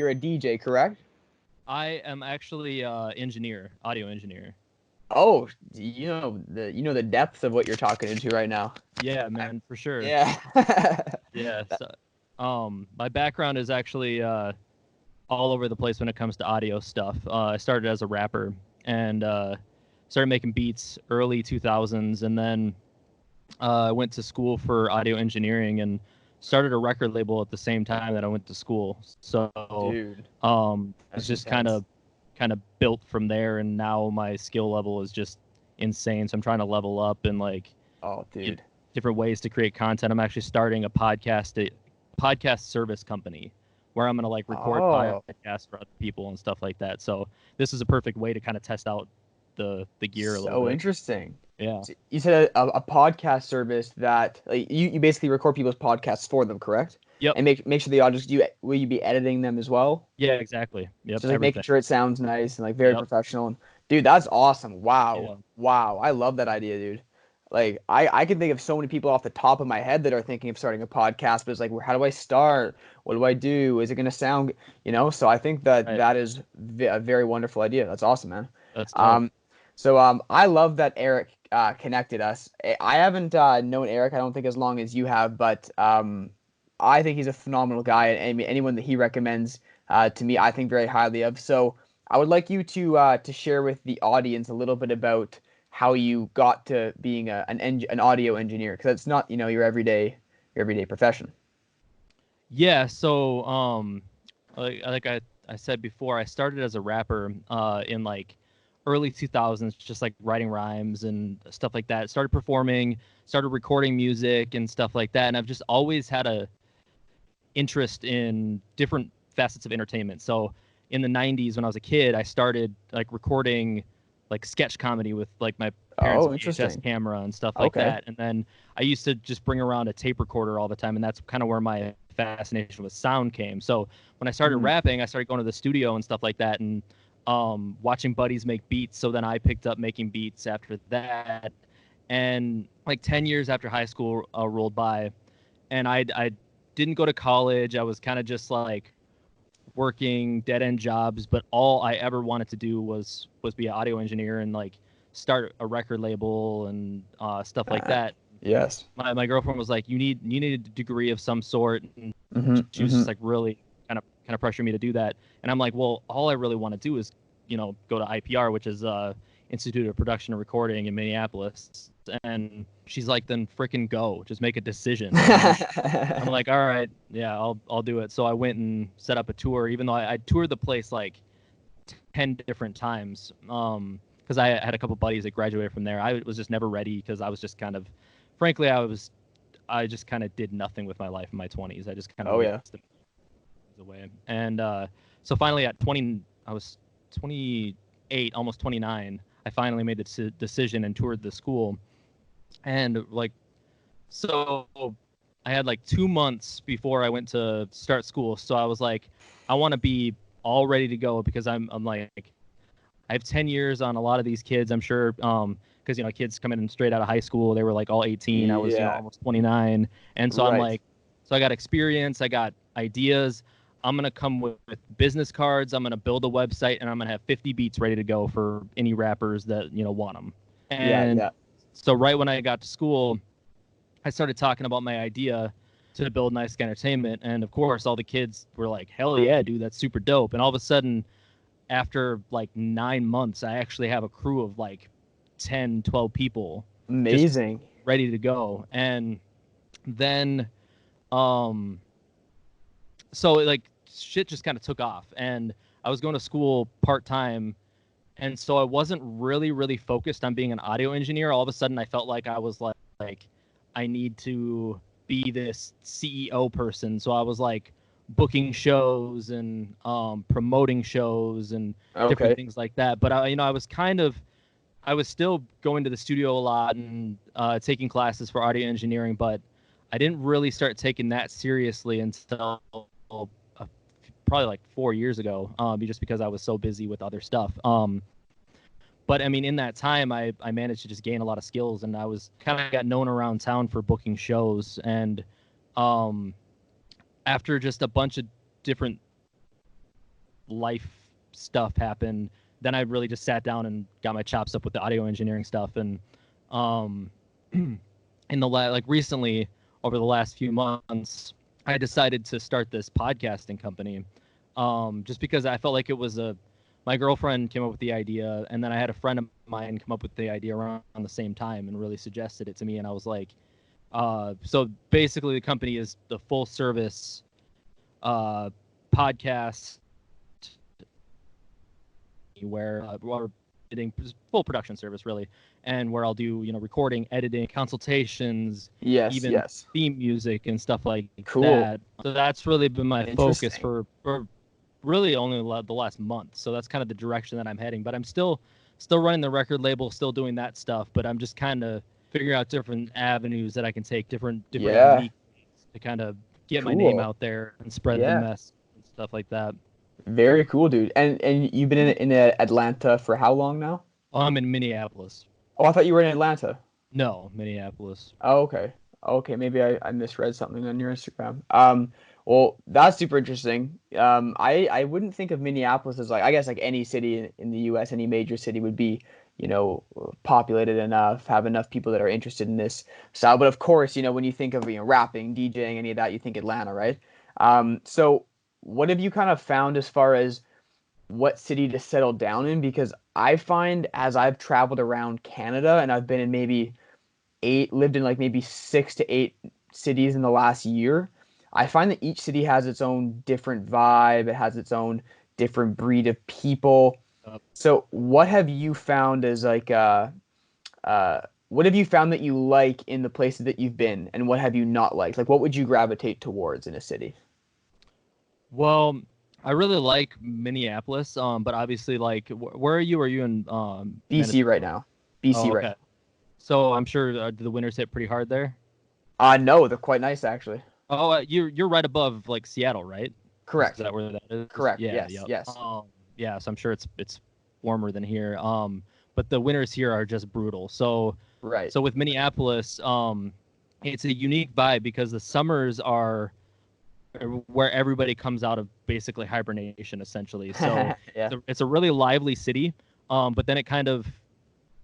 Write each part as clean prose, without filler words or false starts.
you're a DJ, correct? I am actually audio engineer. Oh, you know the depth of what you're talking into right now. Yeah, man, for sure. Yeah. Yeah. So, my background is actually all over the place when it comes to audio stuff. I started as a rapper and started making beats early 2000s, and then I went to school for audio engineering and started a record label at the same time that I went to school. So Dude, it's that's just intense. kind of built from there, and now my skill level is just insane. So I'm trying to level up and like Oh, get dude. different ways to create content. I'm actually starting a podcast service company where I'm going to like record Oh, podcasts for other people and stuff like that. So this is a perfect way to kind of test out the gear a little so bit. interesting. Yeah. So you said a podcast service that like, you basically record people's podcasts for them, correct? Yep. And make sure the audio. Will you be editing them as well? Yeah, exactly. Yep, So like making everything. sure it sounds nice and like very Yep. professional. And dude, that's awesome. Yeah. Wow. Wow. I love that idea, dude. Like I can think of so many people off the top of my head that are thinking of starting a podcast, but it's like, how do I start? What do I do? Is it gonna sound, So I think that Right. that is a very wonderful idea. That's awesome, man. That's dope. Um, I love that Eric connected us. I haven't known Eric, I don't think as long as you have, but I think he's a phenomenal guy, and anyone that he recommends to me, I think very highly of. So I would like you to share with the audience a little bit about how you got to being an audio engineer, because it's not your everyday profession. Yeah, so like I said before, I started as a rapper in like early 2000s, just like writing rhymes and stuff like that. Started performing, started recording music and stuff like that, and I've just always had a interest in different facets of entertainment. So in the 90s when I was a kid, I started like recording like sketch comedy with like my parents' Oh, VHS interesting. camera and stuff like Okay. that. And then I used to just bring around a tape recorder all the time, and that's kind of where my fascination with sound came. So when I started Mhm. rapping, I started going to the studio and stuff like that, and watching buddies make beats. So then I picked up making beats after that. And like 10 years after high school rolled by, and I didn't go to college. I was kind of just like working dead end jobs, but all I ever wanted to do was be an audio engineer and like start a record label and stuff like Uh, that. yes. My girlfriend was like, you need a degree of some sort, and Mhm. she was just Mhm. like really kind of pressuring me to do that. And I'm like, well, all I really want to do is go to IPR, which is Institute of Production and Recording in Minneapolis. And she's like, then frickin' go, just make a decision. And I'm like, all right, yeah, I'll do it. So I went and set up a tour, even though I toured the place like 10 different times. Because I had a couple buddies that graduated from there. I was just never ready because I was just kind of, frankly, I just kind of did nothing with my life in my 20s. I just kind of Oh yeah. wasted away. And so finally at 20, I was 28, almost 29. I finally made the decision and toured the school. And like, so I had like 2 months before I went to start school. So I was like, I want to be all ready to go because I'm like, I have 10 years on a lot of these kids. I'm sure, because kids coming in straight out of high school, they were like all 18. I was Yeah. almost 29, and so I'm Right. like, so I got experience, I got ideas. I'm gonna come with business cards. I'm gonna build a website, and I'm gonna have 50 beats ready to go for any rappers that want them. Yeah. And Yeah. so right when I got to school, I started talking about my idea to build Nice Entertainment, and of course, all the kids were like, "Hell yeah, dude, that's super dope!" And all of a sudden, after like 9 months, I actually have a crew of like 10, 12 people just Amazing. ready to go. And then, um, so like shit just kind of took off, and I was going to school part time. And so I wasn't really focused on being an audio engineer. All of a sudden, I felt like I was like I need to be this CEO person. So I was like booking shows and promoting shows and different Okay. things like that. But I was still going to the studio a lot and taking classes for audio engineering, but I didn't really start taking that seriously until probably like 4 years ago, just because I was so busy with other stuff. But I mean, in that time, I managed to just gain a lot of skills, and I was kind of got known around town for booking shows. And um, after just a bunch of different life stuff happened, then I really just sat down and got my chops up with the audio engineering stuff. And in the like recently, over the last few months, I decided to start this podcasting company, just because I felt like it was my girlfriend came up with the idea, and then I had a friend of mine come up with the idea around the same time and really suggested it to me, and I was like, so basically the company is the full service podcast where we're editing, full production service really, and where I'll do recording, editing, consultations, Yes, even yes. theme music and stuff like Cool. that. So that's really been my focus Interesting. for really only the last month. So that's kind of the direction that I'm heading. But I'm still running the record label, still doing that stuff. But I'm just kind of figuring out different avenues that I can take, different Yeah. unique ways to kind of get my name Cool. out there and spread the Yeah. mess and stuff like that. Very cool, dude. And you've been in Atlanta for how long now? Oh, I'm in Minneapolis. Oh, I thought you were in Atlanta. No, Minneapolis. Oh, okay. Okay, maybe I misread something on your Instagram. Well, that's super interesting. I wouldn't think of Minneapolis as like, I guess like any city in the US, any major city would be, populated enough, have enough people that are interested in this style. But of course, when you think of, rapping, DJing, any of that, you think Atlanta, right? So what have you kind of found as far as what city to settle down in? Because I find as I've traveled around Canada and I've been in lived in like maybe 6 to 8 cities in the last year. I find that each city has its own different vibe. It has its own different breed of people. So, what have you found as like what have you found that you like in the places that you've been, and what have you not liked? Like, what would you gravitate towards in a city? Well, I really like Minneapolis, but obviously, like, where are you? Are you in BC Minnesota? right now. Oh, BC right okay. So I'm sure do the winters hit pretty hard there? now. No, they're quite nice actually. Oh, you're right above like Seattle, right? Is Correct. that where that is? Correct. Yeah, Yes. yep. Yes. Yeah, so I'm sure it's warmer than here. But the winters here are just brutal. So Right. with Minneapolis, it's a unique vibe because the summers are where everybody comes out of basically hibernation essentially. So Yeah. it's a really lively city, but then it kind of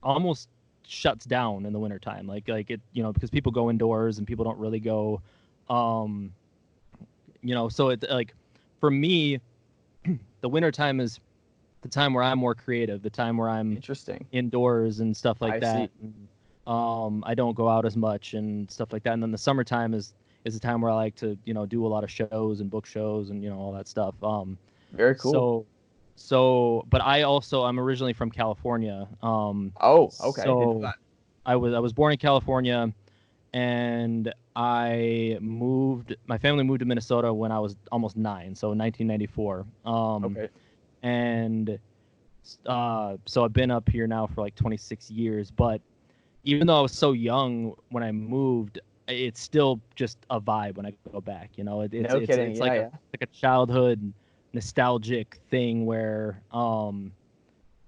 almost shuts down in the wintertime. Like it, because people go indoors and people don't really go, um, so it like for me, the wintertime is the time where I'm more creative, the time where I'm Interesting. indoors and stuff like I that. see. I don't go out as much and stuff like that. And then the summertime is the time where I like to, do a lot of shows and book shows and all that stuff. Very cool. But I'm originally from California. Oh, okay. Didn't know So that. I was born in California, and my family moved to Minnesota when I was almost 9, so 1994. Okay. And so I've been up here now for like 26 years. But even though I was so young when I moved, it's still just a vibe when I go back. No kidding. It's Yeah, like yeah. a childhood nostalgic thing where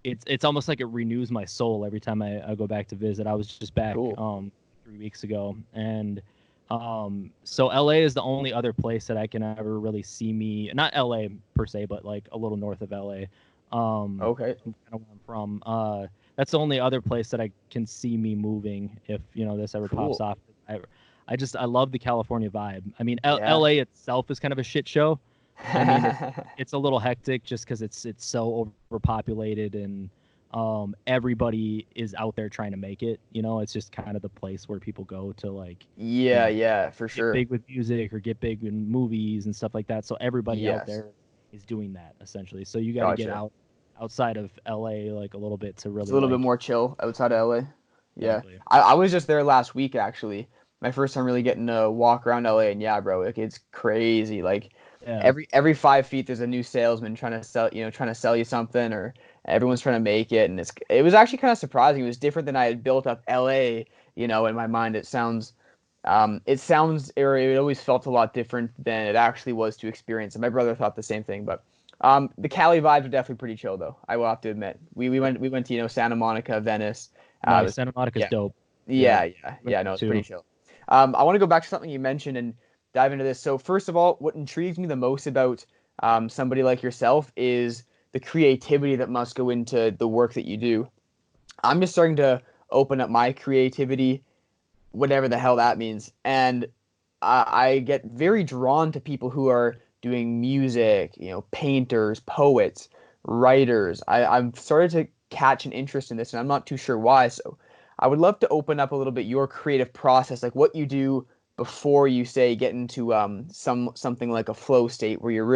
it's almost like it renews my soul every time I go back to visit. I was just back Cool. 3 weeks ago, and so LA is the only other place that I can ever really see me, not LA per se, but like a little north of LA. Okay. Kind of where I'm from. That's the only other place that I can see me moving if this ever pops Cool. off. I love the California vibe. I mean, Yeah. LA itself is kind of a shit show. I mean, it's a little hectic just because it's so overpopulated, and everybody is out there trying to make it. It's just kind of the place where people go to, like, you Yeah, know, yeah, for get sure. big with music or get big in movies and stuff like that. So everybody out Yes. there is doing that essentially. So you got to get Gotcha. outside of LA like a little bit to It's a really little bit like more chill outside of LA. Yeah. exactly. I was just there last week actually. My first time really getting to walk around LA, and yeah, bro, like it's crazy. Like Yeah. every 5 feet there's a new salesman trying to sell you something, or everyone's trying to make it, and it was actually kind of surprising. It was different than I had built up LA, in my mind. It always felt a lot different than it actually was to experience. And my brother thought the same thing, but the Cali vibes are definitely pretty chill though. I will have to admit. We went to Santa Monica, Venice. It Nice. was, Santa Monica's yeah, dope. Yeah. yeah, yeah, Went yeah. there No, it's pretty too. chill. I want to go back to something you mentioned and dive into this. So first of all, what intrigues me the most about somebody like yourself is the creativity that must go into the work that you do. I'm just starting to open up my creativity, whatever the hell that means. And I get very drawn to people who are doing music, painters, poets, writers. I've started to catch an interest in this, and I'm not too sure why. So I would love to open up a little bit your creative process, like what you do before you say get into something like a flow state where you're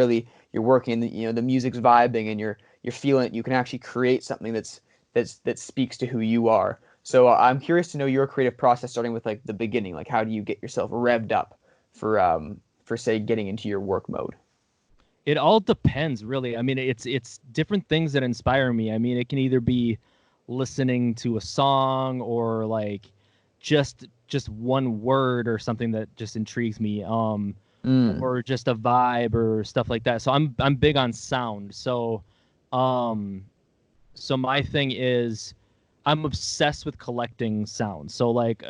working, the music's vibing and you're feeling it. You can actually create something that speaks to who you are. So I'm curious to know your creative process, starting with like the beginning. Like, how do you get yourself revved up for say getting into your work mode? It all depends, really. I mean, it's different things that inspire me. I mean, it can either be listening to a song or like just one word or something that just intrigues me, Mm, or just a vibe or stuff like that. So I'm big on sound. Um, so my thing is I'm obsessed with collecting sounds. So like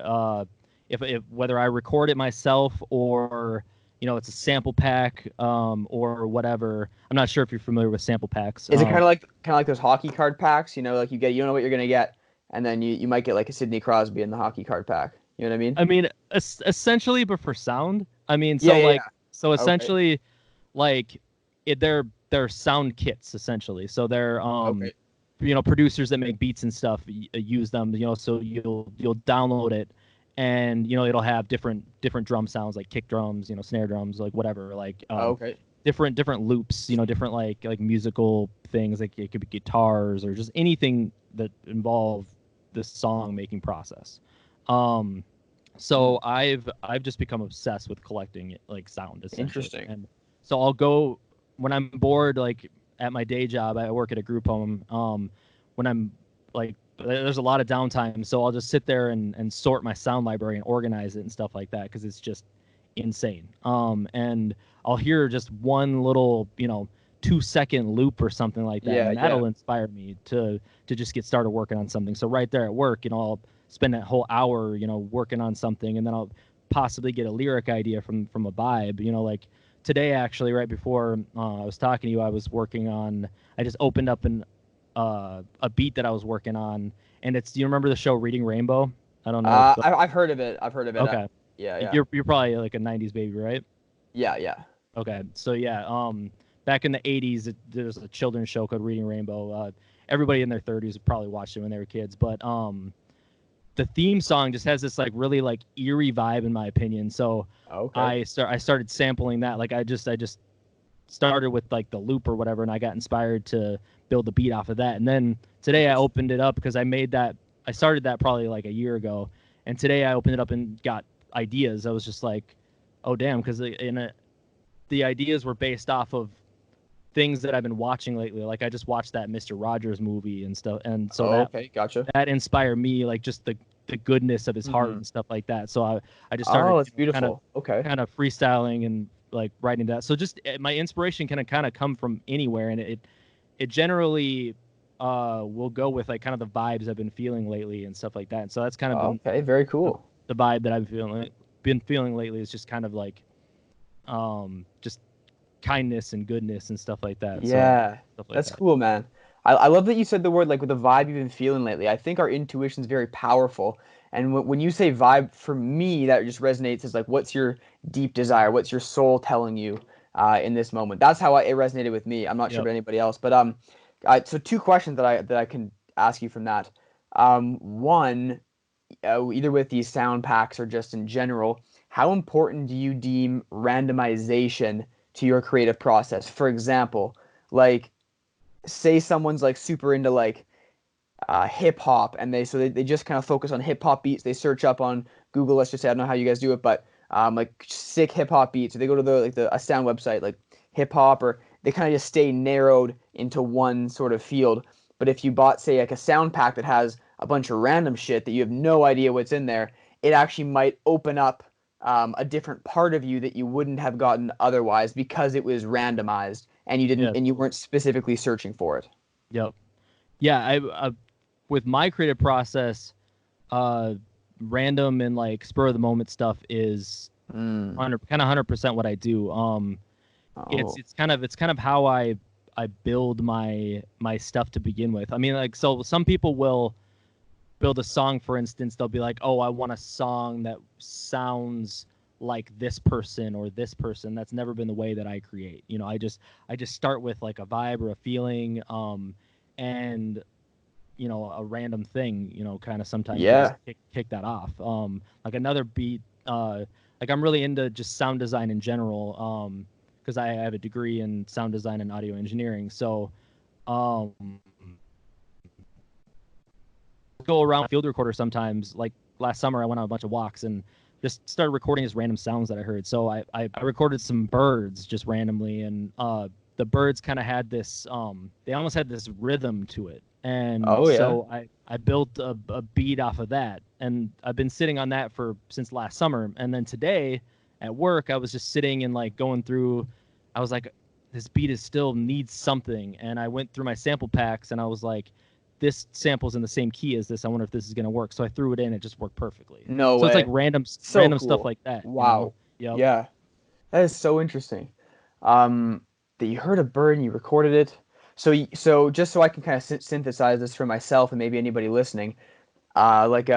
if whether I record it myself or it's a sample pack or whatever. I'm not sure if you're familiar with sample packs. is it kind of like those hockey card packs? Like you don't know what you're gonna get, and then you might get like a Sidney Crosby in the hockey card pack. You know what I mean? I mean essentially, but for sound. I mean, Yeah, so yeah, like yeah. so Okay, essentially like they're sound kits essentially. So they're okay, producers that make beats and stuff use them, so you'll download it and it'll have different drum sounds like kick drums, snare drums, like whatever, like okay. different loops, different like musical things, like it could be guitars or just anything that involve the song making process. um so Mm, I've just become obsessed with collecting like sound essentially. interesting. And so I'll go when I'm bored, like at my day job. I work at a group home. When I'm like, there's a lot of downtime, so I'll just sit there and sort my sound library and organize it and stuff like that because it's just insane. And I'll hear just one little 2-second loop or something like that, Yeah, and yeah. that'll inspire me to just get started working on something. So right there at work, I'll spend that whole hour working on something, and then I'll possibly get a lyric idea from a vibe. Like today, actually, right before I was talking to you, I just opened up a beat that I was working on, and do you remember the show Reading Rainbow? I don't know if I've heard of it. I've heard of it. okay. Yeah, yeah, You're probably like a '90s baby, right? yeah, yeah. Okay, so yeah, back in the '80s, there was a children's show called Reading Rainbow. Everybody in their 30s probably watched it when they were kids, but the theme song just has this like really like eerie vibe in my opinion. So Okay. I started sampling that. Like I just started with like the loop or whatever, and I got inspired to build the beat off of that. And then today I opened it up because I started that probably like a year ago, and today I opened it up and got ideas. I was just like, oh damn, because the ideas were based off of things that I've been watching lately. Like I just watched that Mr. Rogers movie and stuff, and so Okay, gotcha. that inspired me, like just the goodness of his heart Hmm. and stuff like that. So I just started Oh, it's kind of beautiful. Okay. freestyling and like writing that. So just my inspiration can kind of come from anywhere, and it generally will go with like kind of the vibes I've been feeling lately and stuff like that. And so that's kind of been Okay, very the, cool. the vibe that I've been feeling lately is just kind of like just kindness and goodness and stuff like that. So Yeah, stuff like that's that. cool, man. I love that you said the word like with the vibe you've been feeling lately. I think our intuition is very powerful. And when you say vibe, for me, that just resonates as like, what's your deep desire? What's your soul telling you in this moment? That's how it resonated with me. I'm not sure Yep. about anybody else, but so two questions that I can ask you from that. One, either with these sound packs or just in general, how important do you deem randomization to your creative process? For example, like say someone's like super into like hip hop and they just kind of focus on hip hop beats. They search up on Google, let's just say, I don't know how you guys do it, but like sick hip hop beats. Or they go to a sound website like hip hop, or they kind of just stay narrowed into one sort of field. But if you bought, say, like a sound pack that has a bunch of random shit that you have no idea what's in there, it actually might open up a different part of you that you wouldn't have gotten otherwise because it was randomized and Yeah. you weren't specifically searching for it. Yep. Yeah. With my creative process, uh, random and like spur of the moment stuff is Mm. 100% what I do. Oh, it's kind of how I build my stuff to begin with. I mean, like, so some people will build a song, for instance. They'll be like, oh, I want a song that sounds like this person or this person. That's never been the way that I create. You know, I just start with like a vibe or a feeling, and you know, a random thing, you know, kind of sometimes to just yeah. kick that off. Like another beat, like I'm really into just sound design in general, because I have a degree in sound design and audio engineering. So, um, go around field recorder sometimes. Like last summer, I went on a bunch of walks and just started recording just random sounds that I heard. So I recorded some birds just randomly, and the birds kind of had this, they almost had this rhythm to it. And Oh yeah. so I built a beat off of that, and I've been sitting on that for since last summer. And then today at work, I was just sitting and like going through. I was like, this beat is still needs something, and I went through my sample packs, and I was like, this sample's in the same key as this. I wonder if this is gonna work. So I threw it in. It just worked perfectly. No So it's like way. So random stuff cool. like that, you know? Wow. Yep. Yeah. That is so interesting. That you heard a bird and you recorded it. So just so I can kind of synthesize this for myself and maybe anybody listening, like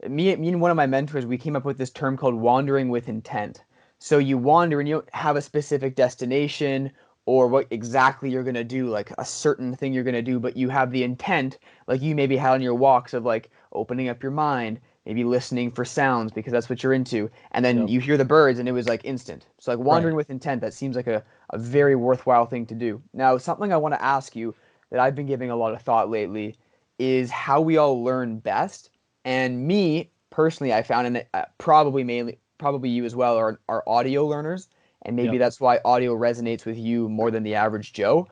me and one of my mentors, we came up with this term called wandering with intent. So you wander and you don't have a specific destination or what exactly you're gonna do, like a certain thing you're gonna do, but you have the intent, like you maybe had on your walks of like opening up your mind, maybe listening for sounds because that's what you're into, and then Yep. you hear the birds and it was like instant. So like Right. wandering with intent, that seems like a very worthwhile thing to do. Now, something I want to ask you that I've been giving a lot of thought lately is how we all learn best. And me personally, I found, and probably you as well, are audio learners, and maybe Yep. that's why audio resonates with you more than the average Joe.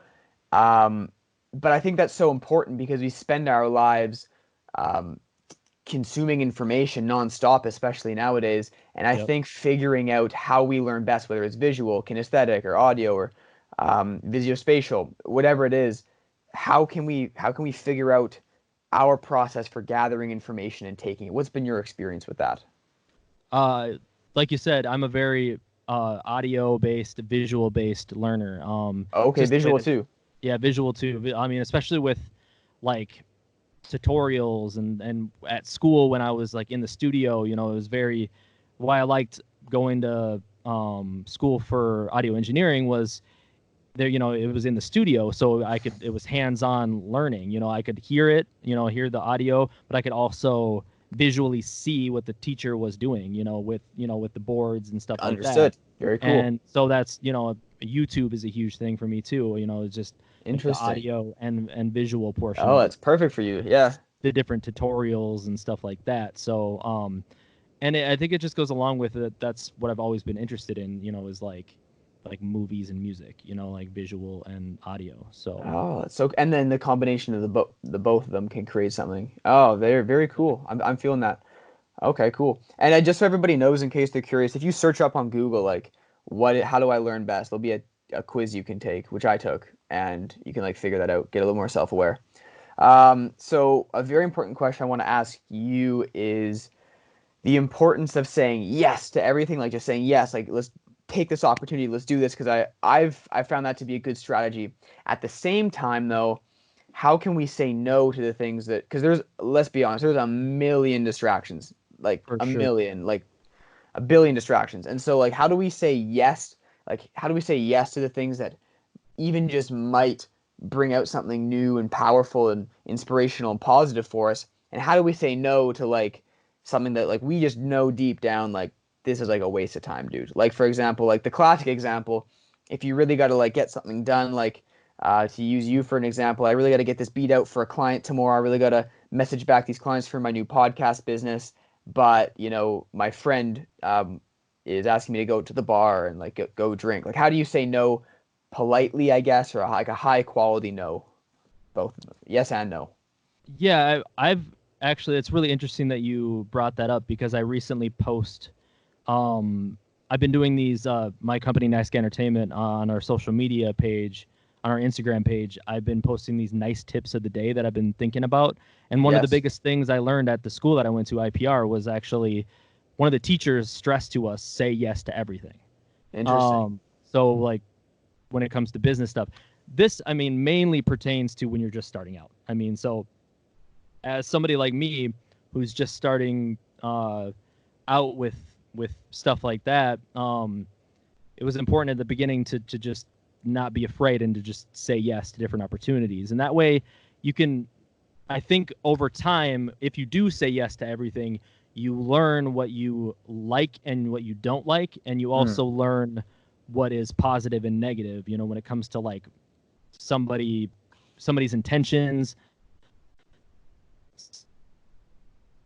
Um, but I think that's so important because we spend our lives um, consuming information nonstop, especially nowadays. And I Yep. think figuring out how we learn best, whether it's visual, kinesthetic, or audio, or visuospatial, whatever it is, how can we figure out our process for gathering information and taking it? What's been your experience with that? Uh, like you said, I'm a very audio based, visual based learner. Okay, Just the way visual that, too. yeah, visual too. I mean, especially with like tutorials and at school when I was like in the studio, you know, it was very why I liked going to school for audio engineering was there, you know, it was in the studio, so I could, it was hands-on learning, you know, I could hear it, you know, hear the audio, but I could also visually see what the teacher was doing, you know, with the boards and stuff like that. Understood. Very cool. And so that's, you know, YouTube is a huge thing for me too, you know, it's just like the Interesting. audio and visual portion Oh, of it, that's perfect for you. Yeah. the different tutorials and stuff like that. So and I think it just goes along with it. That's what I've always been interested in, you know, is like movies and music, you know, like visual and audio. So Oh, that's so. And then the combination of the both of them can create something. Oh, they're very cool. I'm feeling that. Okay, cool. And just so everybody knows, in case they're curious, if you search up on Google, like, how do I learn best? There'll be a quiz you can take, which I took, and you can like figure that out, get a little more self-aware. So a very important question I want to ask you is the importance of saying yes to everything, like just saying yes, like let's take this opportunity, let's do this, because I've found that to be a good strategy. At the same time, though, how can we say no to the things that, because there's, let's be honest, there's a million distractions, like for a sure. million, like a billion distractions. And so like how do we say yes? Like how do we say yes to the things that even just might bring out something new and powerful and inspirational and positive for us? And how do we say no to like something that like we just know deep down like this is like a waste of time, dude? Like for example, like the classic example, if you really got to like get something done, like to use you for an example, I really got to get this beat out for a client tomorrow. I really got to message back these clients for my new podcast business. But my friend is asking me to go to the bar and like go drink. Like, how do you say no politely, I guess, or like a high quality no? Both of them. Yes and no. Yeah, I've actually, it's really interesting that you brought that up because I recently um I've been doing these my company Nice Entertainment on our social media page, on our Instagram page. I've been posting these nice tips of the day that I've been thinking about. And one of the Yes. biggest things I learned at the school that I went to, IPR, was actually one of the teachers stressed to us, say yes to everything. Interesting. Um, so like when it comes to business stuff. This, I mean, mainly pertains to when you're just starting out. I mean, so as somebody like me who's just starting out with stuff like that, it was important at the beginning to just not be afraid and to just say yes to different opportunities. And that way you can, I think over time, if you do say yes to everything, you learn what you like and what you don't like, and you also learn what is positive and negative, you know, when it comes to like somebody's intentions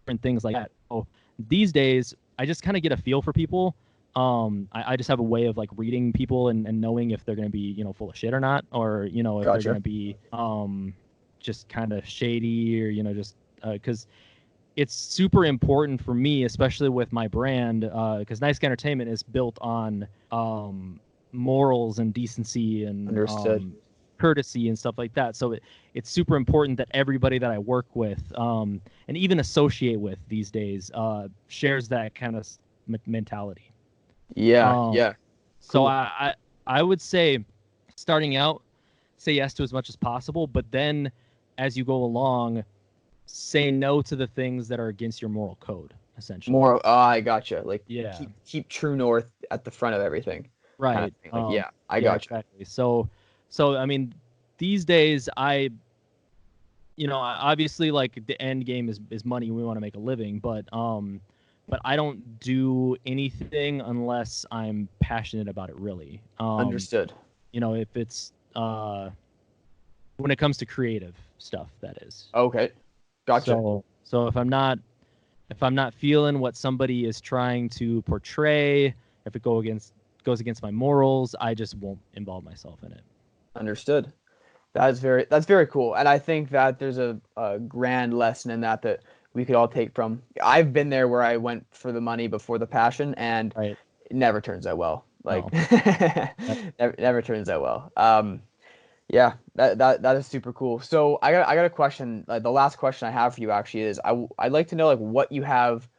and things like that. So these days I just kind of get a feel for people. I just have a way of like reading people and knowing if they're going to be, you know, full of shit or not, or, you know, if they're going to be just kind of shady, or, you know, just because it's super important for me, especially with my brand, because Nice Guy Entertainment is built on morals and decency and courtesy and stuff like that. So it's super important that everybody that I work with and even associate with these days shares that kind of mentality. Yeah. So I would say, starting out, say yes to as much as possible, but then as you go along, say no to the things that are against your moral code, essentially. I gotcha. Like, yeah, keep true north at the front of everything. right. Kind of thing. Like, yeah, I gotcha. Exactly. So I mean, these days you know, obviously, like, the end game is money. We want to make a living, but I don't do anything unless I'm passionate about it, really. Understood. You know, if it's when it comes to creative stuff, that is. Okay. Gotcha. So if I'm not feeling what somebody is trying to portray, if it goes against my morals, I just won't involve myself in it. Understood. That's very cool. And I think that there's a grand lesson in that we could all take from. I've been there where I went for the money before the passion, and Right. it never turns out well. Like, No. never turns out well. Yeah, that is super cool. So I got a question. Like, the last question I have for you actually is I'd like to know like what you have.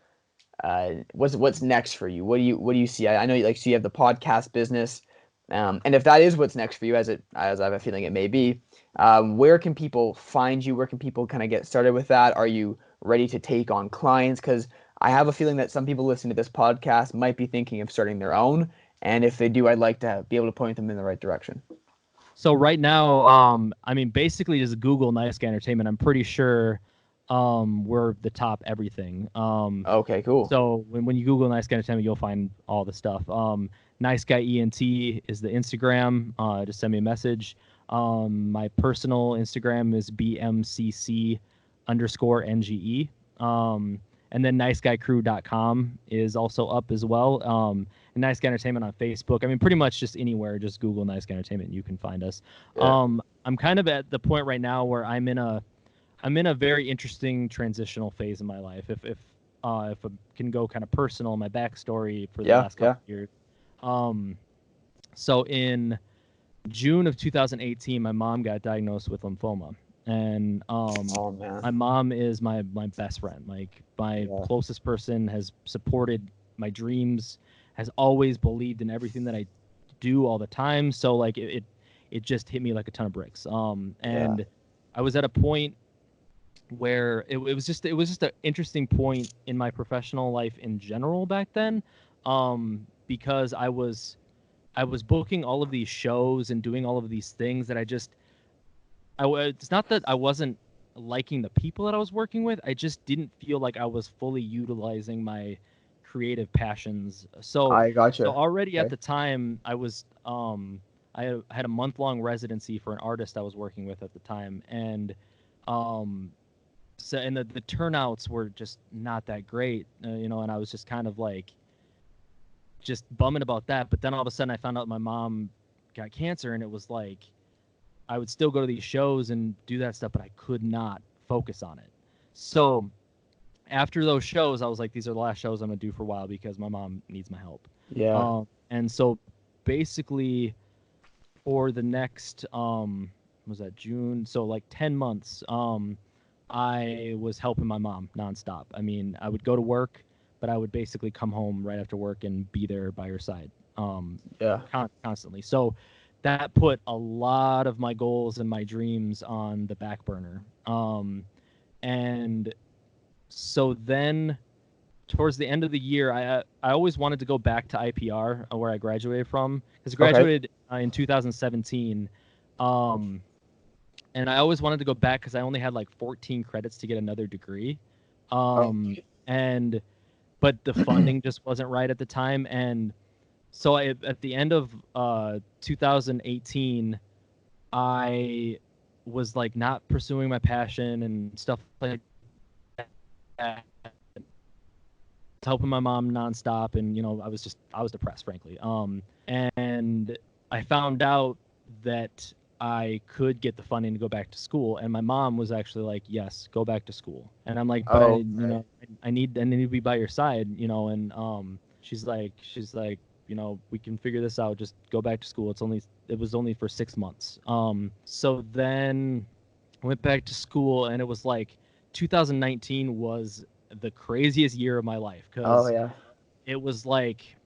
What's next for you? What do you see? I know so you have the podcast business, and if that is what's next for you, as I have a feeling it may be, where can people find you? Where can people kind of get started with that? Are you ready to take on clients? Because I have a feeling that some people listening to this podcast might be thinking of starting their own, and if they do, I'd like to be able to point them in the right direction. So right now, I mean, basically just Google Nice Guy Entertainment. I'm pretty sure we're the top everything. Okay, cool. So when you Google Nice Guy Entertainment, you'll find all the stuff. Nice Guy ENT is the Instagram. Just send me a message. My personal Instagram is BMCC_NGE. And then niceguycrew.com is also up as well. And Nice Guy Entertainment on Facebook. I mean, pretty much just anywhere. Just Google Nice Guy Entertainment, and you can find us. Yeah. I'm kind of at the point right now where I'm in a very interesting transitional phase in my life. If I can go kind of personal, my backstory for the last couple of years. So in June of 2018, my mom got diagnosed with lymphoma. And Oh man. my mom is my best friend. Like, my closest person, has supported my dreams, has always believed in everything that I do all the time. So like it just hit me like a ton of bricks. And I was at a point where it was just an interesting point in my professional life in general back then, because I was booking all of these shows and doing all of these things that it's not that I wasn't liking the people that I was working with. I just didn't feel like I was fully utilizing my creative passions. So I gotcha. So already at the time, I was I had a month-long residency for an artist I was working with at the time, and so and the turnouts were just not that great, you know, and I was just kind of like just bumming about that. But then all of a sudden, I found out my mom got cancer, and it was like I would still go to these shows and do that stuff, but I could not focus on it. So after those shows, I was like, these are the last shows I'm gonna do for a while because my mom needs my help. Yeah. And so basically for the next was that June? So like 10 months, I was helping my mom nonstop. I mean, I would go to work, but I would basically come home right after work and be there by her side. Constantly. So that put a lot of my goals and my dreams on the back burner. And so then towards the end of the year, I always wanted to go back to IPR, where I graduated from, because I Okay. graduated in 2017. And I always wanted to go back because I only had like 14 credits to get another degree. Oh. And but the funding just wasn't right at the time. And so at the end of 2018, I was like not pursuing my passion and stuff like that, helping my mom nonstop, and I was depressed, frankly. And I found out that I could get the funding to go back to school, and my mom was actually like, "Yes, go back to school." And I'm like, "But Oh. I need to be by your side, and she's like, we can figure this out. Just go back to school. It was only for 6 months." So then I went back to school, and it was like 2019 was the craziest year of my life, Oh because yeah. it was like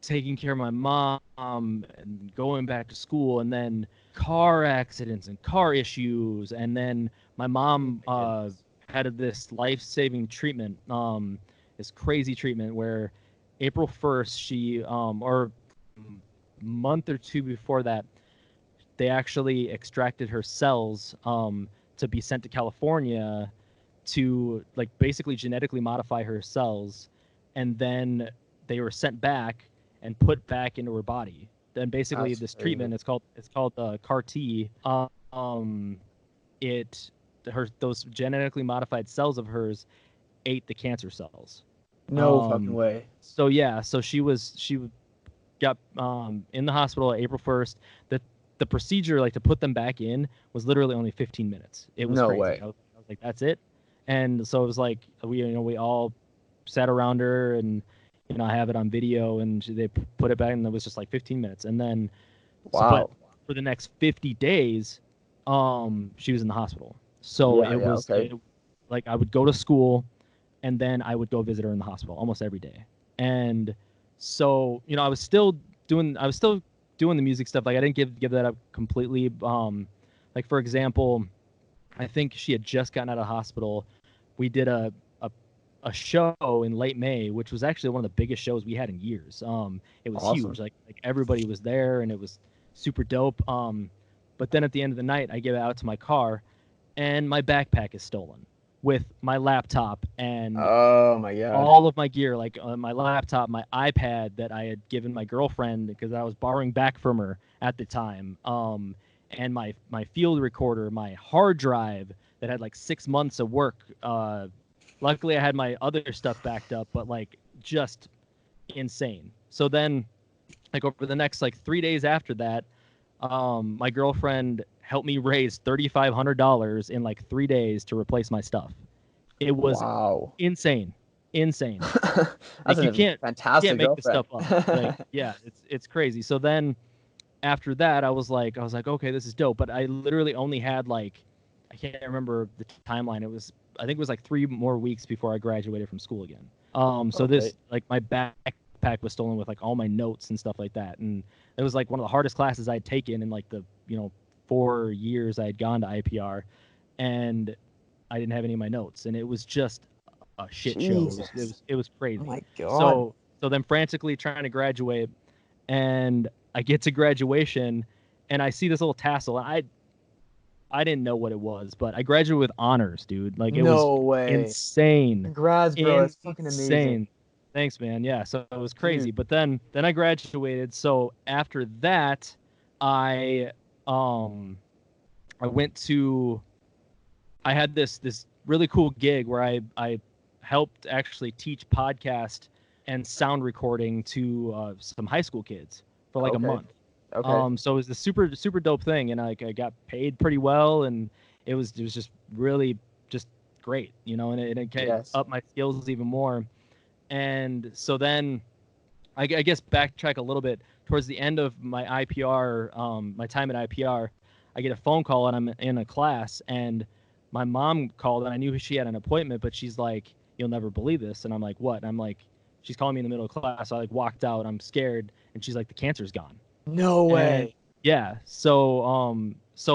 taking care of my mom and going back to school, and then car accidents and car issues, and then my mom had this life-saving treatment, this crazy treatment where April 1st she or month or two before that, they actually extracted her cells to be sent to California to like basically genetically modify her cells, and then they were sent back and put back into her body. Then basically That's this crazy. treatment, it's called CAR T. It her those genetically modified cells of hers ate the cancer cells. No fucking Um, way. so yeah, so she got in the hospital April 1st. The procedure, like to put them back in, was literally only 15 minutes. It was No crazy. way. I was like, that's it. And so it was like we all sat around her, and I have it on video, and they put it back, and it was just like 15 minutes. And then but Wow. for the next 50 days, she was in the hospital. So Yeah. Yeah. Okay. like I would go to school, and then I would go visit her in the hospital almost every day. And so I was still doing the music stuff. Like I didn't give that up completely. Like for example, I think she had just gotten out of hospital. We did a show in late May, which was actually one of the biggest shows we had in years. It was Awesome. huge. Like everybody was there, and it was super dope. But then at the end of the night, I get out to my car, and my backpack is stolen with my laptop and Oh my god. all of my gear, like my laptop, my iPad that I had given my girlfriend because I was borrowing back from her at the time, and my field recorder, my hard drive that had like 6 months of work. Luckily, I had my other stuff backed up, but like just insane. So then, like over the next like 3 days after that, my girlfriend helped me raise $3,500 in like 3 days to replace my stuff. It was Wow. insane, insane. That's Like you a can't fantastic make this girlfriend. stuff up. Like yeah, it's crazy. So then after that, I was like, okay, this is dope. But I literally only had like, I can't remember the timeline. I think it was like 3 more weeks before I graduated from school again. So Okay. this like my backpack was stolen with like all my notes and stuff like that, and it was like one of the hardest classes I'd taken in like the 4 years I had gone to IPR, and I didn't have any of my notes, and it was just a shit show. Jesus. It was Oh crazy. my god. So then frantically trying to graduate, and I get to graduation, and I see this little tassel, and I didn't know what it was, but I graduated with honors, dude. Like it was No way. insane, Congrats, bro. That's fucking amazing. insane. Thanks, man. Yeah, so it was crazy. Dude. But then I graduated. So after that, I um I went to I had this really cool gig where I helped actually teach podcast and sound recording to some high school kids for like a Okay. month. Okay. So it was a super dope thing, and I got paid pretty well, and it was just really just great, and it kind of Yes. upped my skills even more. And so then I guess backtrack a little bit towards the end of my IPR, my time at IPR, I get a phone call and I'm in a class, and my mom called, and I knew she had an appointment, but she's like, "You'll never believe this," and I'm like, "What?" And I'm like, she's calling me in the middle of class. So I like walked out. I'm scared, and she's like, "The cancer's gone." No And way. yeah, so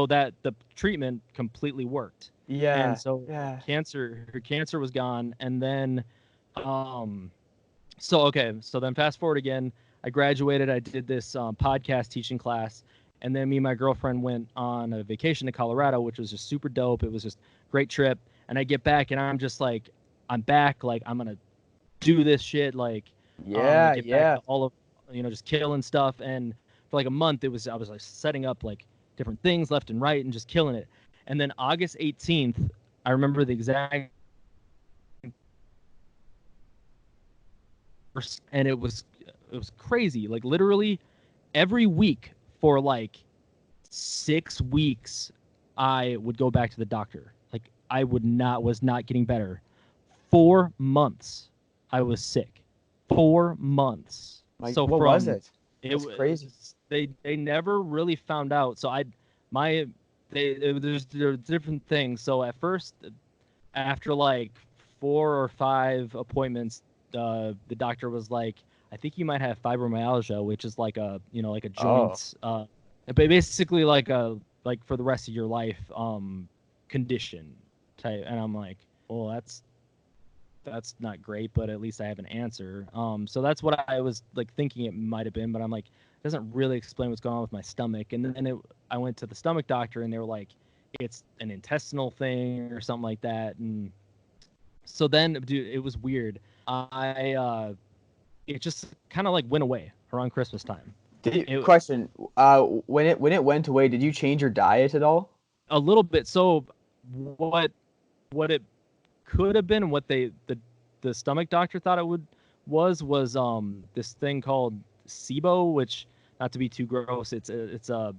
that the treatment completely worked. And Yeah, so yeah. her cancer was gone. And then um so okay, so then fast forward again, I graduated, I did this podcast teaching class, and then me and my girlfriend went on a vacation to Colorado, which was just super dope. It was just great trip. And I get back and I'm just like, I'm back, like I'm gonna do this shit, like I'm gonna Yeah, get back yeah. to all of, just killing stuff. And for like a month, I was like setting up like different things left and right and just killing it. And then August 18th, I remember the exact, and it was crazy. Like literally every week for like 6 weeks, I would go back to the doctor. Like I was not getting better. 4 months, I was sick. 4 months. Like, So what was from it? it That's crazy. was they never really found out. So I my there are different things. So at first, after like 4 or 5 appointments, the doctor was like, I think you might have fibromyalgia, which is like a like a Oh, joint, basically like a like for the rest of your life condition type. And I'm like, well, that's not great, but at least I have an answer. So that's what I was like thinking it might have been, but I'm like, it doesn't really explain what's going on with my stomach. And then I went to the stomach doctor, and they were like, it's an intestinal thing or something like that. And so then, dude, it was weird. It just kind of like went away around Christmas time. It question. When it went away, did you change your diet at all? a little bit. So what what it could have been, and what the stomach doctor thought it was this thing called SIBO, which, not to be too gross, it's a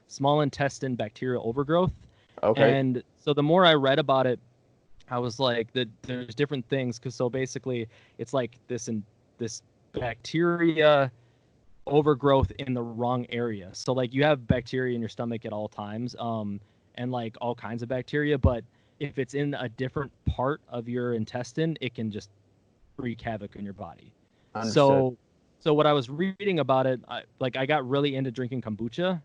small intestine bacterial overgrowth. Okay. And so the more I read about it, I was like, there's different things, because so basically it's like this bacteria overgrowth in the wrong area. So like you have bacteria in your stomach at all times, and like all kinds of bacteria, but if it's in a different part of your intestine, it can just wreak havoc in your body. Understood. So what I was reading about it, I got really into drinking kombucha.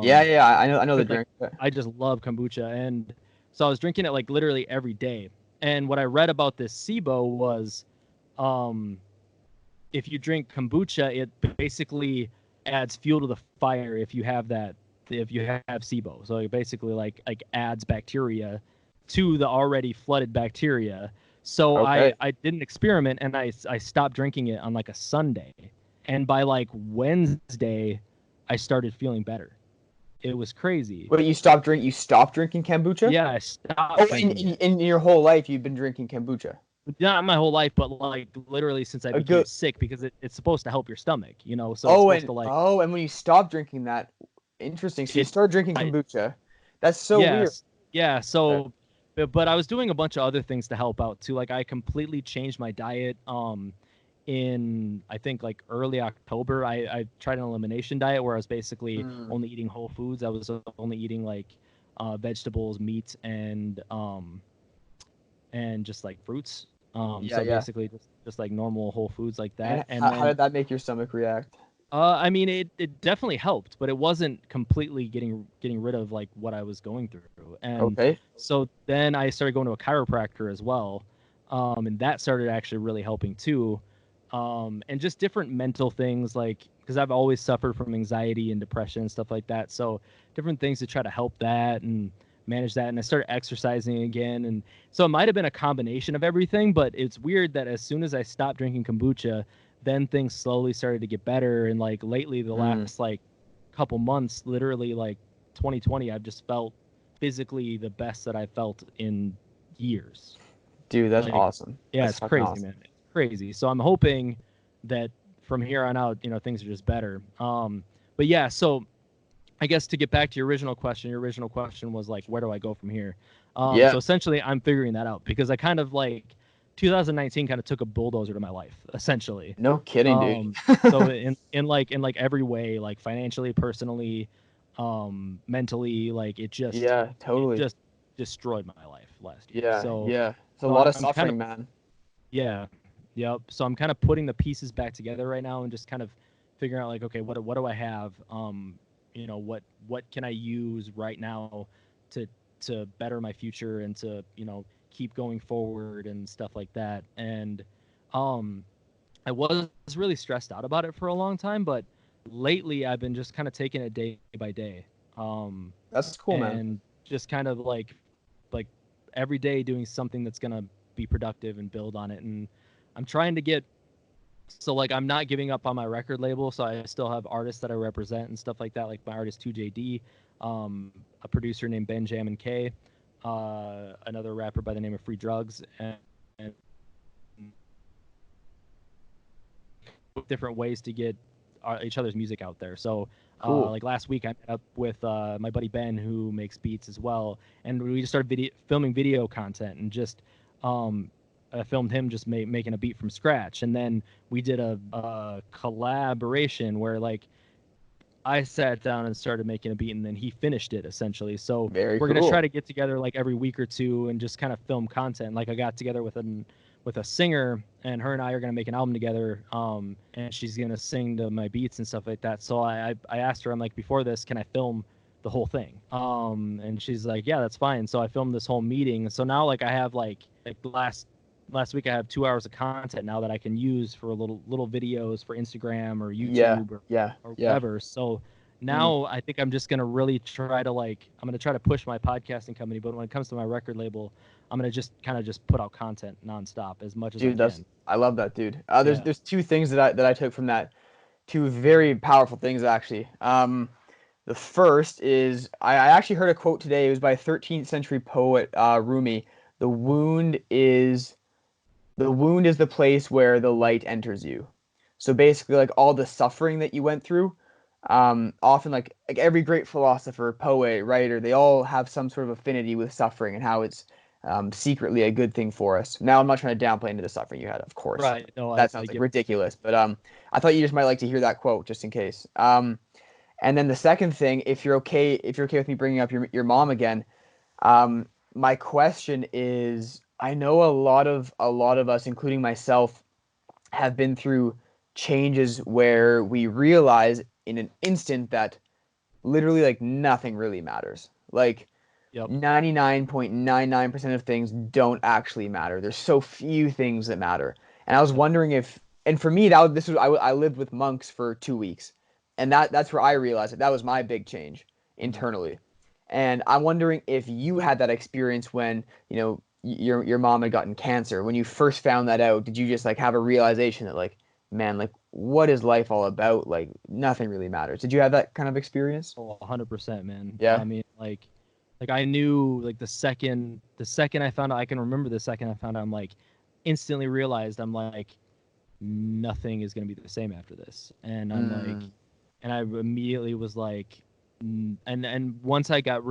Yeah, yeah. I know the Because like drink. I just love kombucha, and so I was drinking it like literally every day. And what I read about this SIBO was, um, if you drink kombucha, it basically adds fuel to the fire if you have that, if you have SIBO. So it basically like adds bacteria to the already flooded bacteria. So Okay. I did an experiment, and I stopped drinking it on like a Sunday, and by like Wednesday, I started feeling better. It was crazy. Wait, you stopped drinking kombucha? Yeah, I Oh, stopped in, drinking in it. in your whole life you've been drinking kombucha. Not my whole life, but like literally since I A became good. sick, because it's supposed to help your stomach, so it's Oh, supposed and to like oh, and when you stopped drinking that, interesting. So you it started drinking I kombucha. That's so weird. yes, yeah. Okay. So but I was doing a bunch of other things to help out too. Like I completely changed my diet in, I think, like early October. I tried an elimination diet where I was basically Hmm. only eating whole foods. I was only eating like vegetables, meat, and just like fruits. Yeah, So yeah. basically just like normal whole foods like And that. And how then did that make your stomach react? I mean, it definitely helped, but it wasn't completely getting rid of like what I was going through. And Okay. so then I started going to a chiropractor as well, and that started actually really helping too. And just different mental things, like because I've always suffered from anxiety and depression and stuff like that. So different things to try to help that and manage that. And I started exercising again, and so it might have been a combination of everything. But it's weird that as soon as I stopped drinking kombucha, then things slowly started to get better. And like lately, the Hmm. last like couple months, literally like 2020, I've just felt physically the best that I felt in years. Dude, that's Like, awesome. yeah, That's it's fucking crazy, awesome. man. It's crazy. So I'm hoping that from here on out, things are just better. But yeah, so I guess to get back to your original question was like, where do I go from here? Yeah. So essentially, I'm figuring that out, because I kind of like 2019 kind of took a bulldozer to my life, essentially. No kidding, dude. So in like every way, like financially, personally, mentally, like Yeah, it totally. just destroyed my life last year. Yeah, So yeah. It's a so lot of I'm kind of suffering, man. yeah, yep. So I'm kind of putting the pieces back together right now, and just kind of figuring out like, okay, what do I have? You know, what can I use right now to better my future and to, you know, keep going forward and stuff like that. And um I was really stressed out about it for a long time, but lately I've been just kind of taking it day by day. Um That's cool, man. and just kind of like every day doing something that's gonna be productive and build on it. And I'm trying to get, so like I'm not giving up on my record label, so I still have artists that I represent and stuff like that, like my artist 2JD, a producer named Benjamin K, another rapper by the name of Free Drugs, and different ways to get each other's music out there. So Cool. like last week I met up with my buddy Ben, who makes beats as well, and we just started filming video content, and just I filmed him just making a beat from scratch. And then we did a collaboration where like I sat down and started making a beat, and then he finished it essentially. So Very we're gonna try cool. to get together like every week or two and just kind of film content. Like I got together with a singer, and her and I are gonna make an album together. And she's gonna sing to my beats and stuff like that. So I asked her, I'm like, before this, can I film the whole thing? And she's like, yeah, that's fine. So I filmed this whole meeting. So now like I have like last week I have 2 hours of content now that I can use for little videos for Instagram or Yeah, YouTube yeah, or yeah. whatever. So Mm. now I think I'm just gonna really try to like, I'm gonna try to push my podcasting company, but when it comes to my record label, I'm gonna just kind of just put out content nonstop as much as I Dude, that's can. I love that, dude. There's Yeah. there's two things that I took from that. Two very powerful things actually. The first is I actually heard a quote today. It was by a 13th century poet, Rumi. The wound is the wound is the place where the light enters you. So basically, like all the suffering that you went through, often like every great philosopher, poet, writer, they all have some sort of affinity with suffering and how it's secretly a good thing for us. Now, I'm not trying to downplay into the suffering you had, of course. Right. No, That I sounds like get what you're saying. ridiculous, but I thought you just might like to hear that quote just in case. And then the second thing, if you're okay with me bringing up your mom again, um, my question is, I know a lot of us, including myself, have been through changes where we realize in an instant that literally like nothing really matters. Like Yep. 99.99% of things don't actually matter. There's so few things that matter. And I was Yep. wondering if, and for me, that was, this was, I lived with monks for 2 weeks. And that's where I realized that was my big change Mhm. internally. And I'm wondering if you had that experience when, your mom had gotten cancer. When you first found that out, did you just like have a realization that like, man, like what is life all about? Like nothing really matters. Did you have that kind of experience? Oh, 100%, man. I Yeah. mean, like I knew like the second I found out, I can remember the second I found out, I'm like instantly realized I'm like nothing is going to be the same after this. And I'm like, Mm, and I immediately was like, and once I got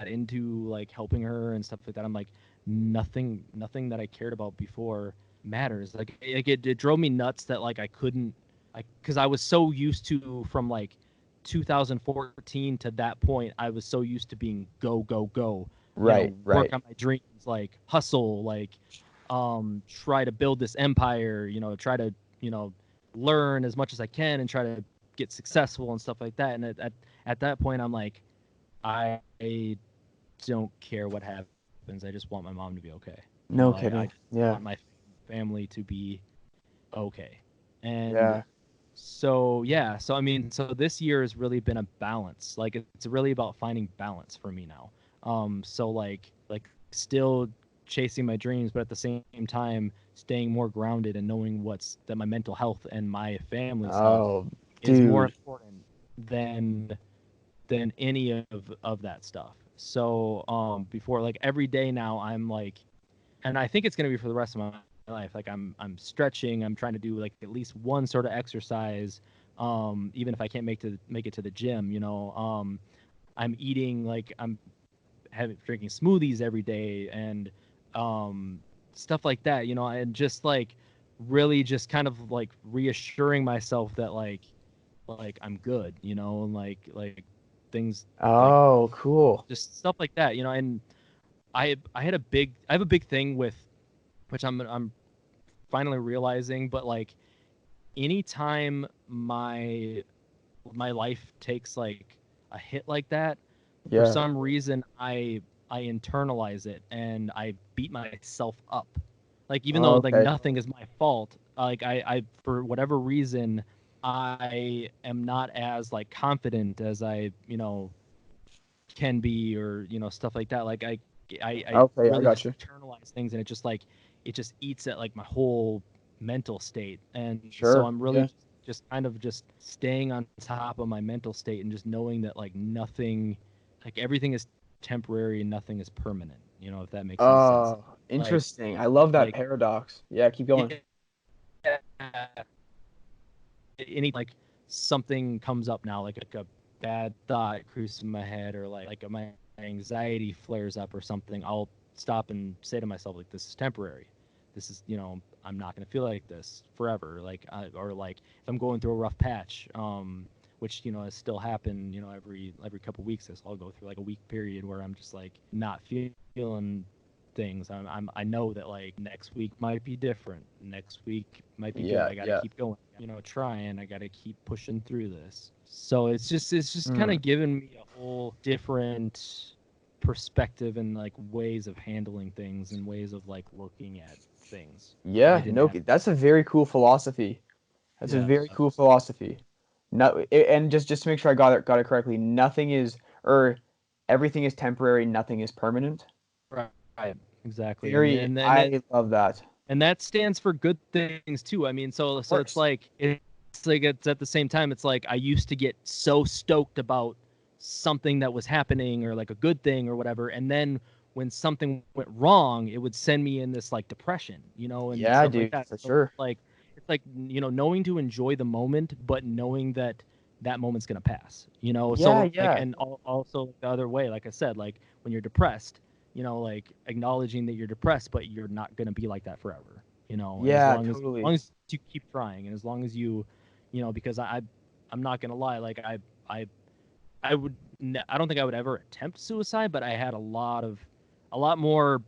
into like helping her and stuff like that, I'm like, nothing that I cared about before matters. Like it drove me nuts that like I couldn't, because I was so used to, from like 2014 to that point, I was so used to being go go go, you right, know, work right. on my dreams, like hustle, like try to build this empire, you know, try to, you know, learn as much as I can and try to get successful and stuff like that. And at that point, I'm like, I don't care what happens. I just want my mom to be okay. You No know, I kidding. just Yeah. want my family to be okay. And Yeah. so yeah, so I mean, so this year has really been a balance. Like it's really about finding balance for me now. So like still chasing my dreams, but at the same time staying more grounded and knowing what's that my mental health and my family's health Oh, is more dude. important than any of that stuff. So before, like every day now I'm like, and I think it's going to be for the rest of my life. Like I'm stretching, I'm trying to do like at least one sort of exercise, even if I can't make it to the gym, you know. I'm eating, like I'm having drinking smoothies every day and um stuff like that, you know, and just like really just kind of like reassuring myself that like I'm good, you know, and like things like Oh, cool. just stuff like that, you know. And I have a big thing with, which I'm finally realizing, but like anytime my life takes like a hit like that, for Yeah. some reason I internalize it and I beat myself up. Like even though like Okay. nothing is my fault, like I for whatever reason I am not as like confident as I, can be, or stuff like that. Like I Okay, I really got just you. internalize things, and it just eats at like my whole mental state. And so Sure. I'm really Yeah. just kind of just staying on top of my mental state and just knowing that like nothing, like everything is temporary and nothing is permanent, if that makes any sense. Oh, Like interesting. I love that like paradox. Yeah, keep going. yeah, any like something comes up now, like a bad thought creeps in my head, or like my anxiety flares up or something, I'll stop and say to myself, like, this is temporary. This is, I'm not going to feel like this forever. Like, or like if I'm going through a rough patch, which, has still happened, every couple weeks, I'll go through like a week period where I'm just like not feeling things. I know that like next week might be different. Next week might be good. Yeah, I got to yeah. keep going. Trying. I got to keep pushing through this. So it's just kind Mm. of given me a whole different perspective and like ways of handling things and ways of like looking at things that I Yeah, didn't no, have. that's a very cool philosophy. That's a Yeah. very cool philosophy. No, and just to make sure I got it correctly, nothing is or everything is temporary, nothing is permanent. Right. Right. Exactly. And Very, and and it, I love that. and that stands for good things too. I mean, so Of so it's course. like it's at the same time, it's like I used to get so stoked about something that was happening or like a good thing or whatever, and then when something went wrong, it would send me in this like depression, and Yeah, stuff like dude, that. for So sure. it's like knowing to enjoy the moment, but knowing that that moment's gonna pass. Yeah, So like, yeah. and also the other way, like I said, like when you're depressed, like acknowledging that you're depressed, but you're not gonna be like that forever. And as Yeah, long as totally. you keep trying, and as long as you, because I'm not gonna lie, like I I would I don't think I would ever attempt suicide, but I had a lot more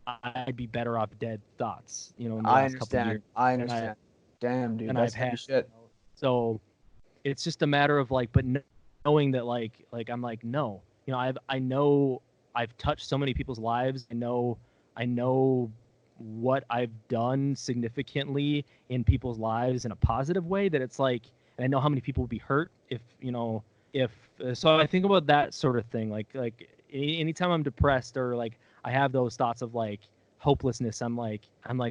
I'd be better off dead thoughts, in the I last couple of years understand. I than understand. Damn, dude, I've that's heavy had. shit. So it's just a matter of like, but knowing that like I'm like no, I know I've touched so many people's lives. I know what I've done significantly in people's lives in a positive way, that it's like, and I know how many people would be hurt if so I think about that sort of thing, like anytime I'm depressed or like I have those thoughts of like hopelessness, I'm like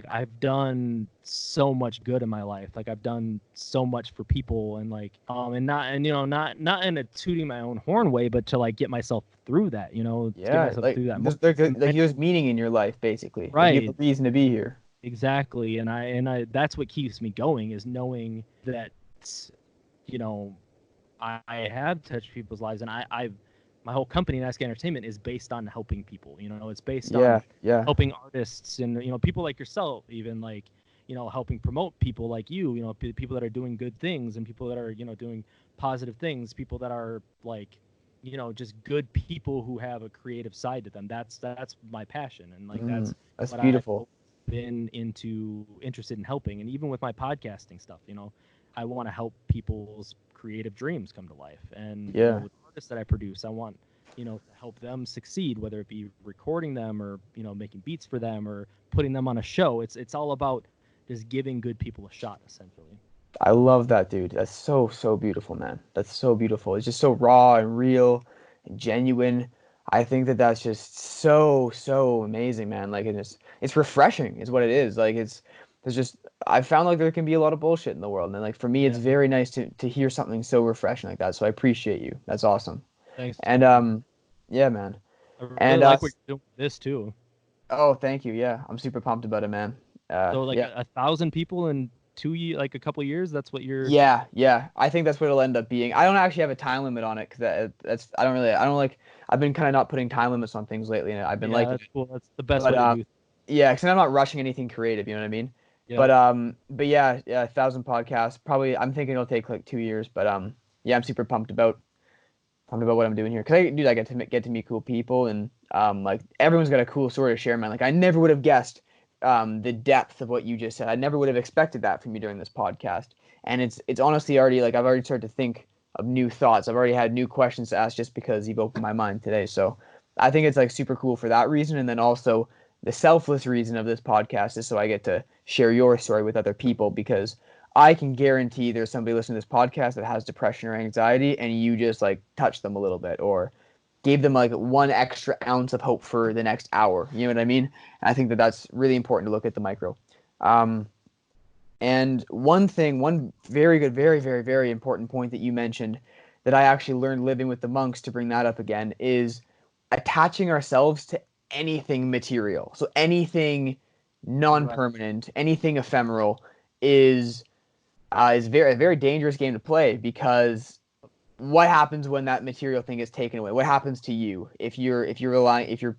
I've done so much good in my life, like I've done so much for people, and like and not, and not in a tooting my own horn way, but to like get myself through that, to get Yeah, myself like through that moment. like there's meaning in your life, basically. Like you have Right. a reason to be here. Exactly. And I that's what keeps me going, is knowing that you know I have touched people's lives, and I've my whole company, Nasca Entertainment, is based on helping people. It's based on Yeah, yeah. helping artists, and people like yourself, even like helping promote people like you, people that are doing good things, and people that are doing positive things, people that are like just good people who have a creative side to them. That's my passion, and like Mm, that's that's what I've beautiful. been interested in helping. And even with my podcasting stuff, I want to help people's creative dreams come to life. And Yeah. with artists that I produce, I want to help them succeed, whether it be recording them, or making beats for them, or putting them on a show. It's all about just giving good people a shot, essentially. I love that, dude. That's so, so beautiful, man. That's so beautiful. It's just so raw and real and genuine. I think that that's just so, so amazing, man. Like it's refreshing, is what it is. Like there's just I found like there can be a lot of bullshit in the world, and like for me, it's Yeah. very nice to hear something so refreshing like that. So I appreciate you. That's awesome. Thanks, And man. yeah, man. I really And like what you're doing with this too. oh, thank you. Yeah, I'm super pumped about it, man. So like Yeah. 1,000 people in like a couple of years. That's what you're. Yeah, yeah. I think that's what it'll end up being. I don't actually have a time limit on it because that's I don't like I've been kind of not putting time limits on things lately, and I've been Yeah, liking that's it. cool. That's the best But way to do. yeah, because I'm not rushing anything creative. You know what I mean? Yep. But yeah, yeah, 1,000 podcasts. Probably I'm thinking it'll take like 2 years. But yeah, I'm super pumped about what I'm doing here because I get to meet cool people, and like everyone's got a cool story to share, man. Like I never would have guessed the depth of what you just said. I never would have expected that from you during this podcast. And it's honestly already like I've already started to think of new thoughts. I've already had new questions to ask just because you've opened my mind today. So I think it's like super cool for that reason. And then also the selfless reason of this podcast is so I get to share your story with other people, because I can guarantee there's somebody listening to this podcast that has depression or anxiety, and you just like touch them a little bit or gave them like one extra ounce of hope for the next hour. You know what I mean? And I think that that's really important to look at the micro. Um, and one very good, very, very, very important point that you mentioned that I actually learned living with the monks, to bring that up again, is attaching ourselves to anything material. So anything non-permanent, anything ephemeral is a very dangerous game to play, because what happens when that material thing is taken away? What happens to you if you're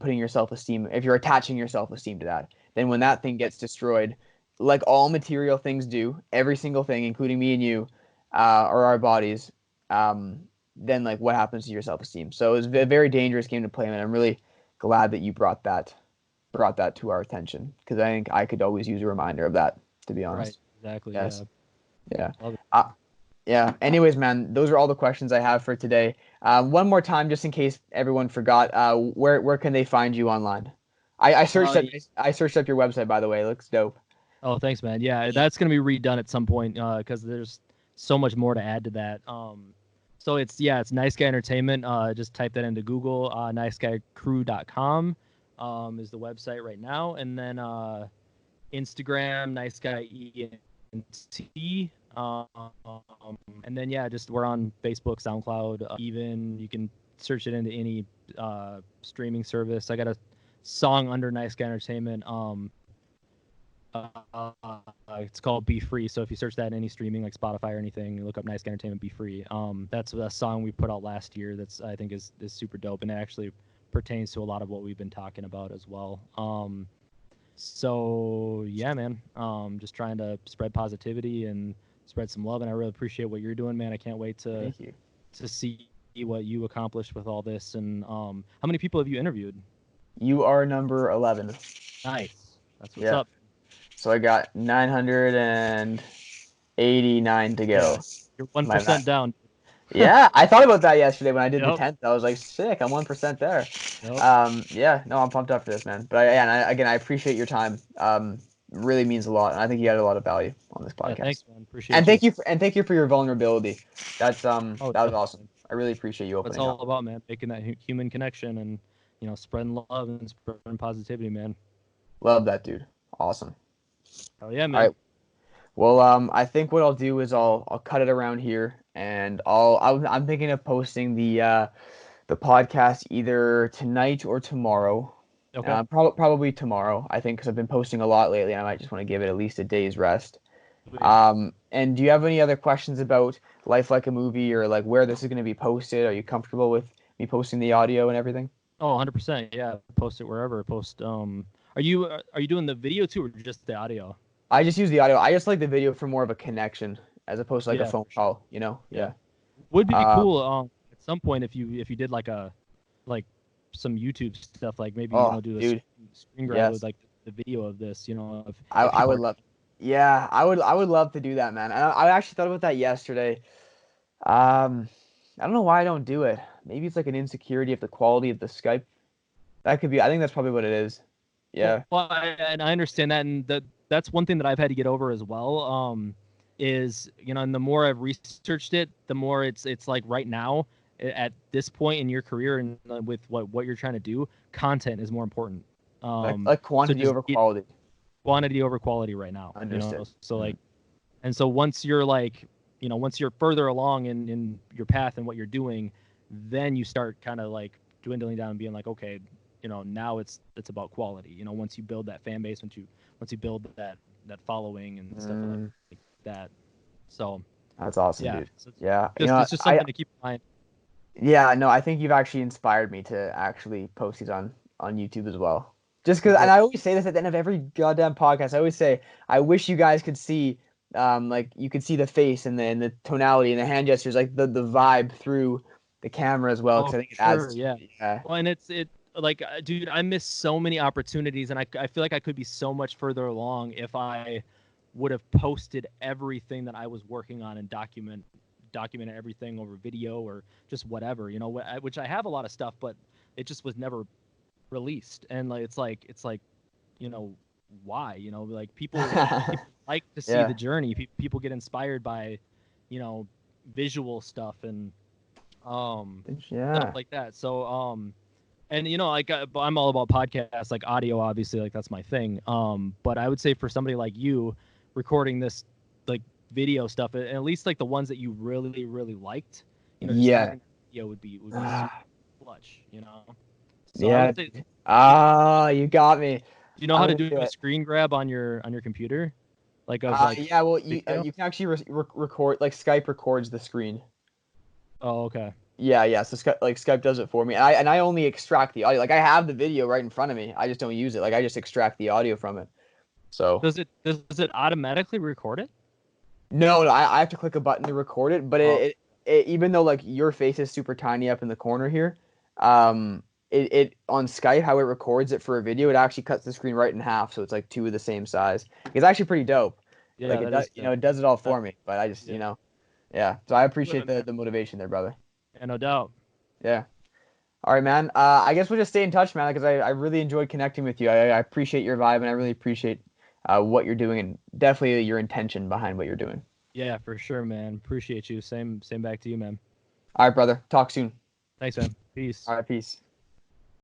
putting your self-esteem, if you're attaching your self-esteem to that? Then when that thing gets destroyed, like all material things do, every single thing, including me and you, or our bodies, then like what happens to your self-esteem? So it's a very dangerous game to play, and I'm really glad that you brought that to our attention, because I think I could always use a reminder of that, to be Right. honest. Exactly. Yes. Yeah. Love it. Yeah. Anyways, man, those are all the questions I have for today. One more time, just in case everyone forgot, where can they find you online? I searched up Yeah. I searched up your website, by the way. It looks dope. Oh, thanks, man. Yeah, that's gonna be redone at some point because there's so much more to add to that. So it's Nice Guy Entertainment. Just type that into Google. Niceguycrew.com is the website right now, and then Instagram Nice Guy ENT. And then just we're on Facebook, SoundCloud. Even you can search it into any streaming service. I got a song under Nice Guy Entertainment. It's called Be Free. So if you search that in any streaming like Spotify or anything, you look up Nice Guy Entertainment, Be Free. That's a song we put out last year. That's I think is super dope, and it actually pertains to a lot of what we've been talking about as well. So yeah, man. Just trying to spread positivity and spread some love, and I really appreciate what you're doing, man. I can't wait to Thank you. see what you accomplished with all this. And how many people have you interviewed? You are number 11. Nice. That's what's Yeah. up. So I got 989 to go. Yeah. You're My 1% down. Yeah, I thought about that yesterday when I did the Yep. 10th. I was like, sick, I'm 1% there. Yep. Yeah, no, I'm pumped up for this, man. But again, I appreciate your time. Really means a lot, and I think you added a lot of value on this Yeah, podcast. thanks, man. Appreciate And you. thank you for your vulnerability. That was Definitely. awesome. I really appreciate you That's opening all up. about, man. Making that human connection and spreading love and spreading positivity, man. Love that, dude. Awesome. Hell yeah, All man. right. Well, I think what I'll do is I'll cut it around here, and I'm thinking of posting the podcast either tonight or tomorrow. Okay. Probably tomorrow, I think, because I've been posting a lot lately, and I might just want to give it at least a day's rest. Sweet. And do you have any other questions about Life Like a Movie, or like where this is going to be posted? Are you comfortable with me posting the audio and everything? Oh, 100%. Yeah. Post it wherever. Are you doing the video too or just the audio? I just use the audio. I just like the video for more of a connection as opposed to like a Yeah, phone for sure. call, you know? Yeah. Yeah. Would be Uh, cool at some point if you did like some YouTube stuff, like maybe oh, do a dude, screen grab with yes. like the video of this, if I people would are. love. Yeah, I would love to do that, man. And I actually thought about that yesterday. Um, I don't know why I don't do it. Maybe it's like an insecurity of the quality of the Skype. That could be. I think that's probably what it is. Well, Yeah. and I understand that, and that's one thing that I've had to get over as well. Is and the more I've researched it, the more it's like right now at this point in your career and with what you're trying to do, content is more important. Like So quantity just over quality. quantity over quality right now. Understood. So Mm. like, and so once you're like, once you're further along in your path and what you're doing, then you start kind of like dwindling down and being like, okay, now it's about quality. Once you build that fan base, once you build that following and stuff Mm, like that. So that's awesome, yeah, dude. so Yeah. it's just something to keep in mind. Yeah, no, I think you've actually inspired me to actually post these on YouTube as well. Just For because, and sure. I always say this at the end of every goddamn podcast. I always say, I wish you guys could see, like you could see the face and the tonality and the hand gestures, like the vibe through the camera as well, Oh, because I for think it sure. adds. Yeah. Yeah. Well, and it's like, dude, I missed so many opportunities, and I feel like I could be so much further along if I would have posted everything that I was working on and documented everything over video or just whatever, you know, which I have a lot of stuff, but it just was never released. And like it's like, you know, why, you know, like people like to see Yeah. the journey. People get inspired by, you know, visual stuff and stuff Yeah. like that. So and you know, like I'm all about podcasts, like audio, obviously, like that's my thing. But I would say for somebody like you, recording this like video stuff, at least like the ones that you really really liked, you know, just Yeah. having video would be super clutch, you know. So I Yeah. would say, do Ah, you got me. you know how I'm to gonna do do a it. screen grab on your computer, like of like Yeah. Well, video? you can actually record, like Skype records the screen. Oh, okay. Yeah. So Skype does it for me, and I only extract the audio. Like I have the video right in front of me. I just don't use it. Like I just extract the audio from it. So Does it automatically record it? no, I have to click a button to record it. But Oh, it even though like your face is super tiny up in the corner here, it on Skype how it records it for a video, it actually cuts the screen right in half, so it's like two of the same size. It's actually pretty dope. Like yeah, it that does, is you know, dope. it does it all That, for me. But I just, yeah, yeah. So I do appreciate it, man. the motivation there, brother. Yeah, no doubt. Yeah. All right, man. I guess we'll just stay in touch, man, because I really enjoyed connecting with you. I appreciate your vibe, and I really appreciate what you're doing, and definitely your intention behind what you're doing. Yeah, for sure, man. Appreciate you. Same back to you, man. All right, brother. Talk soon. Thanks, man. Peace. All right, peace.